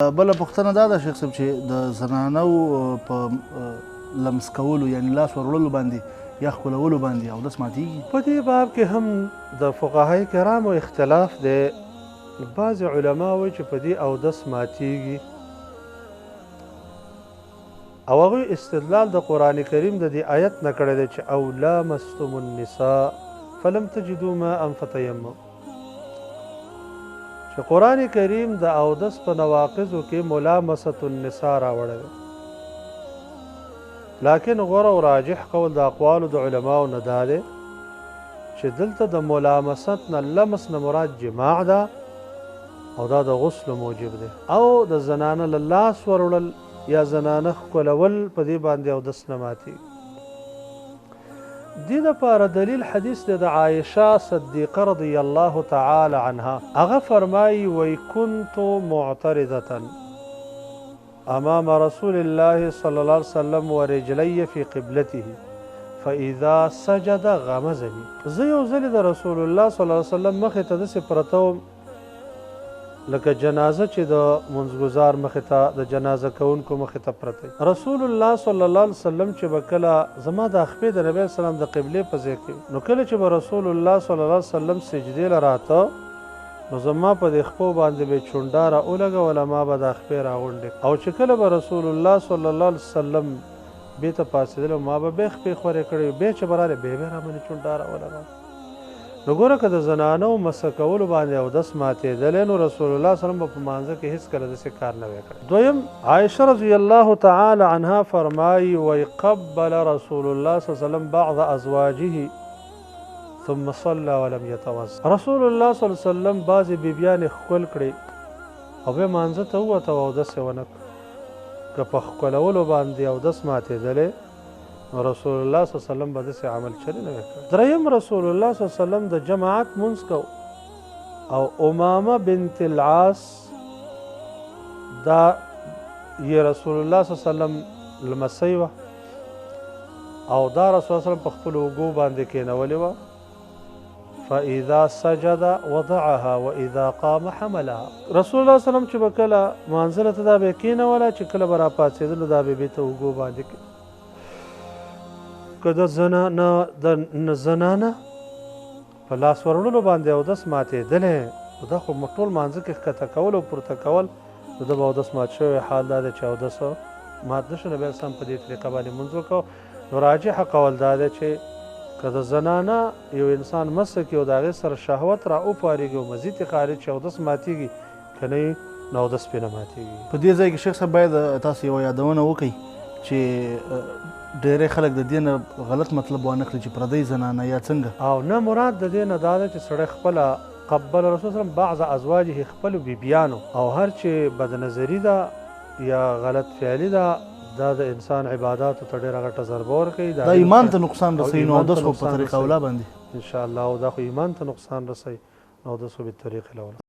بله پوښتنه دا ده شیخ صاحب چې د زنانو په لمس کولو یعنې لاس وروړلو باندې یا ښکلولو باندې اودس ماتېږي؟ په دې باب کې هم د فقهای کرامو اختلاف دی. بعضې علما وایي چې په دې اودس ماتېږي او هغوی استدلال د قرآن کریم د دې آیت نه کړی دی چې او لامستم النساء فلم تجدوا ماء فتیمموا، چې قرآن کریم د اودس په نواقضو کې ملامست النساء راوړی دی، لیکن غوره او راجح قول د اقوالو د علماو نه دا دی چې دلته د ملامست نه لمس نه مراد جماع ده او دا د غسل موجب دی، او د زنانه له لاس وروړل یا زنانه ښکلول په دې باندې اودس نه ماتېږي. دې دپاره دلیل حدیث دی د عایشه صدیقه رضی الله تعالی عنها. هغه فرمایي وی کنت معترضة امام رسول الله صلی الله علیه وسلم ورجلی فی قبلته فاذا سجد غمزني. زه یو ځلې د رسول الله صلی الله علیه وسلم مخې ته داسې پرته وم لکه جنازه چې د منځګزار مخې ته د جنازه کوونکو مخې ته پرته. رسول الله صلی الله علیه وسلم چې به کله زما د خپې د نبی اسلام د قبلې په ځای کې نو کله چې به رسول الله صلی الله علیه وسلم سجدې له راته نو زما په دې خپو باندې به چونډه راولګوله، ما به د خپې راغونډې او چې کله به رسول الله صلی الله علیه وسلم بېرته پاڅېدلو ما به بیا خپې خورې کړې، بیا چې به راغلی بیا به راباندې چونډه راولګوله. نو ګوره که د زنانو مسه کولو باندې اودس ماتېدلی نو رسول الله صلی الله علیه وسلم به په مانځه کې هېڅکله داسې کار نه وی کړی. دویم عایشه رضی الله تعالی عنها فرمایي وی قبل رسول الله صلی الله علیه وسلم بعض ازواجه ثم صلى ولم يتوضا. رسول الله صلی الله علیه وسلم بعضې بیبیانې ښکل کړې او بیا مانځه ته ووته او اودس یې ونه کړ. که په ښکلولو باندې اودس ماتېدلی رسول الله صلی الله علیه وسلم به داسې عمل چلی نه وی کړی. دریم رسول الله صلی الله علیه وسلم د جماعت مونځ کو او امامه بنت العاص دا یې رسول الله صلی الله علیه وسلم لمسی وه او دا رسول الله صلی الله علیه وسلم په خپلو اوږو باندې کېنولې وه. فاذا سجد وضعها واذا قام حملها. رسول الله صلی الله علیه وسلم چې به کله مانځله ته دا به یې کېنوله چې کله به راپاڅېدلو دا به یې بېرته اوږو باندې که د زنانه په لاس وروړلو باندې اودس ماتېدلی نو دا خو ټول مانځه کې ښکته کول او پورته کول نو ده به اودس مات شوی حال دا دی چې اودس مات نه شو. نبي اسلام په دې طریقه باندې لمونځ وکړو. نو راجحه قول دا دی چې که د زنانه یو انسان مسه کړي او د هغې سره شهوت را وپارېږي او مزید یې خارج شي اودس ماتېږي، که نه وي نو اودس پرې نه ماتېږي. په دې ځای کې شیخ صاحب باید تاسو یوه یادونه وکړئ چې ډېری خلک د دې نه غلط مطلب وانه کړي چې پردۍ زنانه یا څنګه، او نه مراد د دې نه دا ده چې سړی خپله قبل رسول صلی بعض ازواجه خپلو بیبیانو او هر چې بدنظري ده یا غلط فعلي ده دا د انسان عباداتو ته ډېره غټه ضربه ورکوي، دا ایمان ته نقصان رسوي. نو اودس خو په طریقه اوله باندې انشاءالله او دا خو ایمان ته نقصان رسوي. نو اودس خو بالطریقې الاوله